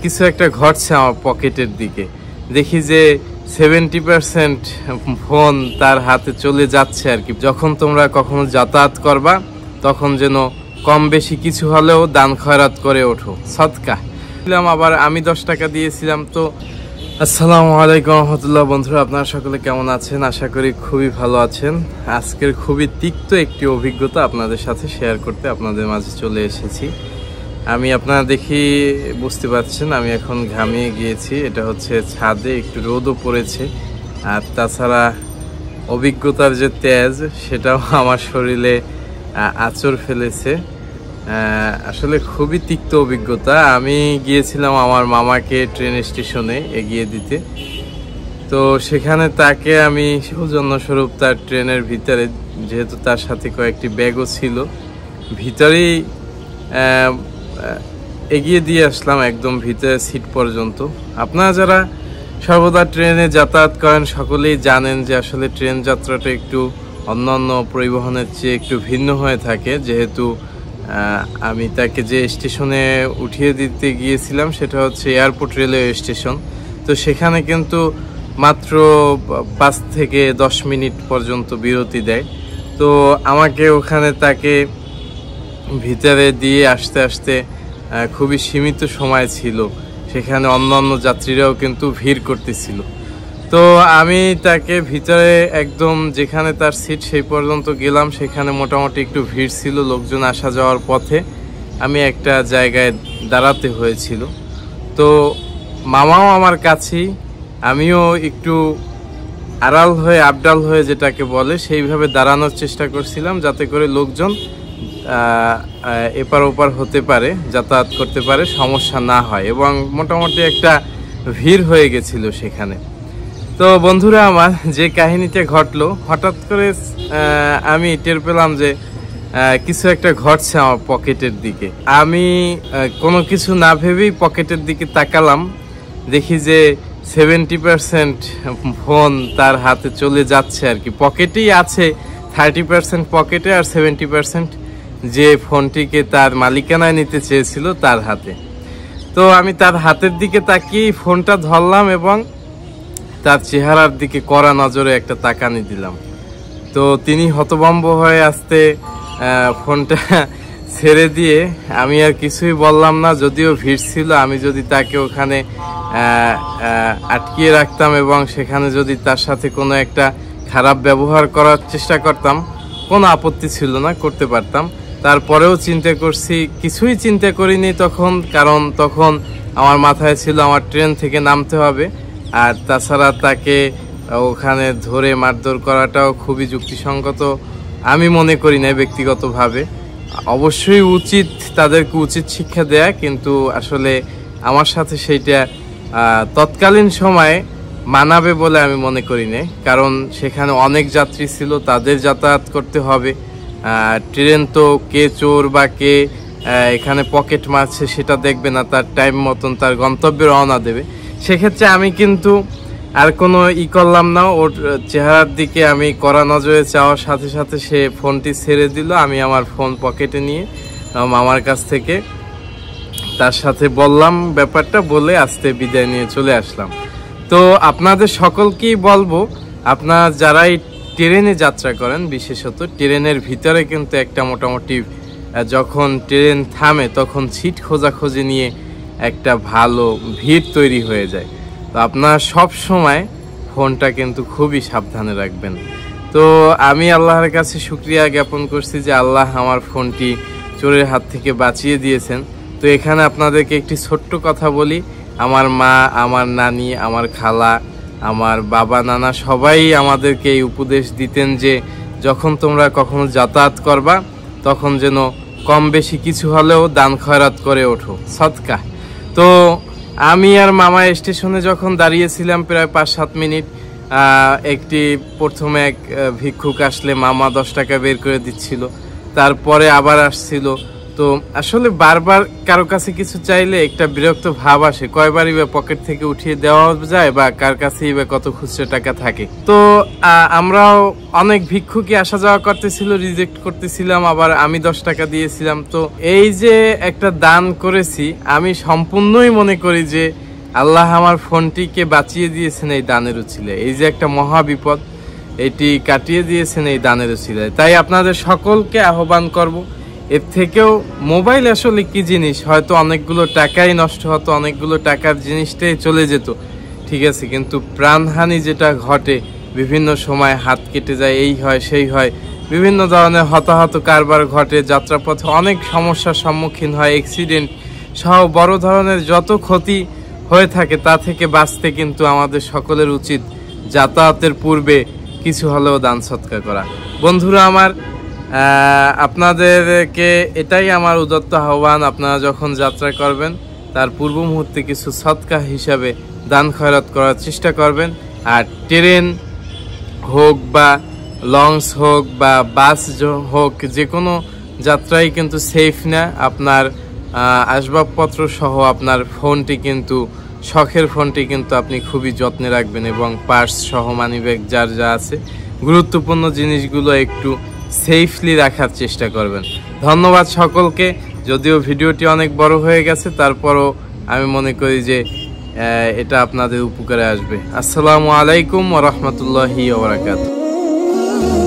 কিছু একটা ঘটছে আমার পকেটের দিকে। দেখি যে 70% ফোন তার হাতে চলে যাচ্ছে আর কি। যখন তোমরা কখনো যাতায়াত করবা তখন যেন কম বেশি কিছু হলেও দান খয়রাত করে ওঠো, সদকা। আবার আমি 10 টাকা দিয়েছিলাম। তো আসসালামু আলাইকুম রহমতুল্লাহ। বন্ধুরা, আপনারা সকলে কেমন আছেন? আশা করি খুবই ভালো আছেন। আজকের খুবই তিক্ত একটি অভিজ্ঞতা আপনাদের সাথে শেয়ার করতে আপনাদের মাঝে চলে এসেছি। আপনারা দেখি বুঝতে পারছেন আমি এখন ঘামিয়ে গিয়েছি। এটা হচ্ছে ছাদে, একটু রোদও পড়েছে, আর তাছাড়া অভিজ্ঞতার যে তেজ সেটাও আমার শরীরে আঁচড় ফেলেছে। আসলে খুবই তিক্ত অভিজ্ঞতা। আমি গিয়েছিলাম আমার মামাকে ট্রেন স্টেশনে এগিয়ে দিতে। তো সেখানে তাকে আমি সৌজন্যস্বরূপ তার ট্রেনের ভিতরে, যেহেতু তার সাথে কয়েকটি ব্যাগও ছিল, ভিতরেই এগিয়ে দিয়ে আসলাম একদম ভিতরে সিট পর্যন্ত। আপনারা যারা সর্বদা ট্রেনে যাতায়াত করেন সকলেই জানেন যে আসলে ট্রেন যাত্রাটা একটু অন্যান্য পরিবহনের চেয়ে একটু ভিন্ন হয়ে থাকে। যেহেতু আমি তাকে যে স্টেশনে উঠিয়ে দিতে গিয়েছিলাম সেটা হচ্ছে এয়ারপোর্ট রেলওয়ে স্টেশন। তো সেখানে কিন্তু মাত্র 5 থেকে 10 মিনিট পর্যন্ত বিরতি দেয়। তো আমাকে ওখানে তাকে ভিতরে দিয়ে আসতে আসতে খুবই সীমিত সময় ছিল। সেখানে অন্যান্য যাত্রীরাও কিন্তু ভিড় করতেছিল। তো আমি তাকে ভিতরে একদম যেখানে তার সিট সেই পর্যন্ত গেলাম। সেখানে মোটামুটি একটু ভিড় ছিল, লোকজন আসা যাওয়ার পথে আমি একটা জায়গায় দাঁড়াতে হয়েছিল। তো মামাও আমার কাছেই, আমিও একটু আড়াল হয়ে আবডাল হয়ে যেটাকে বলে সেইভাবে দাঁড়ানোর চেষ্টা করছিলাম, যাতে করে লোকজন এপার ওপার হতে পারে, যাতায়াত করতে পারে, সমস্যা না হয়। এবং মোটামুটি একটা ভিড় হয়ে গেছিল সেখানে। তো বন্ধুরা, আমার যে কাহিনীটা ঘটলো, হঠাৎ করে আমি টের পেলাম যে কিছু একটা ঘটছে আমার পকেটের দিকে। আমি কোনো কিছু না ভেবেই পকেটের দিকে তাকালাম। দেখি যে 70% ফোন তার হাতে চলে যাচ্ছে আর কি। পকেটেই আছে, 30% পকেটে, আর 70% যে ফোনটিকে তার মালিকানায় নিতে চেয়েছিল তার হাতে। তো আমি তার হাতের দিকে তাকিয়ে ফোনটা ধরলাম এবং তার চেহারার দিকে কড়া নজরে একটা তাকানি দিলাম। তো তিনি হতভম্ব হয়ে আসতে ফোনটা ছেড়ে দিয়ে, আমি আর কিছুই বললাম না। যদিও ভিড় ছিল, আমি যদি তাকে ওখানে আটকিয়ে রাখতাম এবং সেখানে যদি তার সাথে কোনো একটা খারাপ ব্যবহার করার চেষ্টা করতাম, কোনো আপত্তি ছিল না, করতে পারতাম। তারপরেও চিন্তা করছি, কিছুই চিন্তা করিনি তখন, কারণ তখন আমার মাথায় ছিল আমার ট্রেন থেকে নামতে হবে। আর তাছাড়া তাকে ওখানে ধরে মারধর করাটাও খুবই যুক্তিসঙ্গত আমি মনে করি না ব্যক্তিগতভাবে। অবশ্যই উচিত, তাদেরকে উচিত শিক্ষা দেয়া, কিন্তু আসলে আমার সাথে সেইটা তৎকালীন সময়ে মানাবে বলে আমি মনে করি না। কারণ সেখানে অনেক যাত্রী ছিল, তাদের যাতায়াত করতে হবে। ট্রেন তো কে চোর বা কে এখানে পকেট মারছে সেটা দেখবে না, তার টাইম মতন তার গন্তব্যে রওনা দেবে। সেক্ষেত্রে আমি কিন্তু আর কোনো করলাম না। ওর চেহারার দিকে আমি কড়া নজরে চাওয়ার সাথে সাথে সে ফোনটি ছেড়ে দিল। আমি আমার ফোন পকেটে নিয়ে মামার কাছ থেকে তার সাথে বললাম ব্যাপারটা, বলে আস্তে বিদায় নিয়ে চলে আসলাম। তো আপনাদের সকলকেই বলবো, আপনারা যারাই ট্রেনে যাত্রা করেন, বিশেষত ট্রেনের ভিতরে কিন্তু একটা মোটামুটি যখন ট্রেন থামে তখন সিট খোঁজাখুঁজি নিয়ে একটা ভালো ভিড় তৈরি হয়ে যায়। তো আপনারা সব সময় ফোনটা কিন্তু খুবই সাবধানে রাখবেন। তো আমি আল্লাহর কাছে শুকরিয়া জ্ঞাপন করছি যে আল্লাহ আমার ফোনটি চোরের হাত থেকে বাঁচিয়ে দিয়েছেন। তো এখানে আপনাদেরকে একটি ছোট্ট কথা বলি। আমার মা, আমার নানি, আমার খালা, আমার বাবা, নানা সবাই আমাদেরকে এই উপদেশ দিতেন যে যখন তোমরা কখনো যাতায়াত করবা তখন যেন কম বেশি কিছু হলেও দান খয়রাত করে ওঠো, সদকা। তো আমি আর মামা স্টেশনে যখন দাঁড়িয়েছিলাম প্রায় 5-7 মিনিট, প্রথমে এক ভিক্ষুক আসলে মামা 10 টাকা বের করে দিচ্ছিল, তারপরে আবার আসছিল। তো আসলে বারবার কারো কাছে কিছু চাইলে একটা বিরক্ত ভাব আসে, কয়বারই বা পকেট থেকে উঠিয়ে দেওয়া যায় বা কার কাছেই বা কত খুচরা টাকা থাকে। তো আমরাও অনেক ভিক্ষুকই আসা যাওয়া করতেছিল, রিজেক্ট করতেছিলাম, আবার আমি 10 টাকা দিয়েছিলাম। তো এই যে একটা দান করেছি, আমি সম্পূর্ণই মনে করি যে আল্লাহ আমার ফোনটিকে বাঁচিয়ে দিয়েছেন এই দানের উছিলে। এই যে একটা মহা বিপদ, এটি কাটিয়ে দিয়েছেন এই দানের উছিলায়। তাই আপনাদের সকলকে আহ্বান করব, এর থেকেও মোবাইল আসলে কি জিনিস, হয়তো অনেকগুলো টাকাই নষ্ট হতো, অনেকগুলো টাকার জিনিসটাই চলে যেত, ঠিক আছে, কিন্তু প্রাণহানি যেটা ঘটে, বিভিন্ন সময় হাত কেটে যায়, এই হয় সেই হয়, বিভিন্ন ধরনের হতাহত কারবার ঘটে, যাত্রাপথে অনেক সমস্যার সম্মুখীন হয়, অ্যাক্সিডেন্ট সহ বড় ধরনের যত ক্ষতি হয়ে থাকে তা থেকে বাঁচতে কিন্তু আমাদের সকলের উচিত যাতায়াতের পূর্বে কিছু হলেও দান সৎকার করা। বন্ধুরা আমার, আপনাদেরকে এটাই আমার উদাত্ত আহ্বান, আপনারা যখন যাত্রা করবেন তার পূর্ব মুহূর্তে কিছু সৎকা হিসাবে দান খয়রাত করার চেষ্টা করবেন। আর ট্রেন হোক বা লঞ্চ হোক বা বাস হোক, যে কোনো যাত্রাই কিন্তু সেফ না। আপনার আসবাবপত্র সহ আপনার ফোনটি কিন্তু, শখের ফোনটি কিন্তু আপনি খুবই যত্নে রাখবেন, এবং পার্স সহ মানিব্যাগ যার যা আছে গুরুত্বপূর্ণ জিনিসগুলো একটু সেফলি রাখার চেষ্টা করবেন। ধন্যবাদ সকলকে। যদিও ভিডিওটি অনেক বড় হয়ে গেছে, তারপরও আমি মনে করি যে এটা আপনাদের উপকারে আসবে। আসসালামু আলাইকুম ওয়া রাহমাতুল্লাহি ওয়া বারাকাতুহু।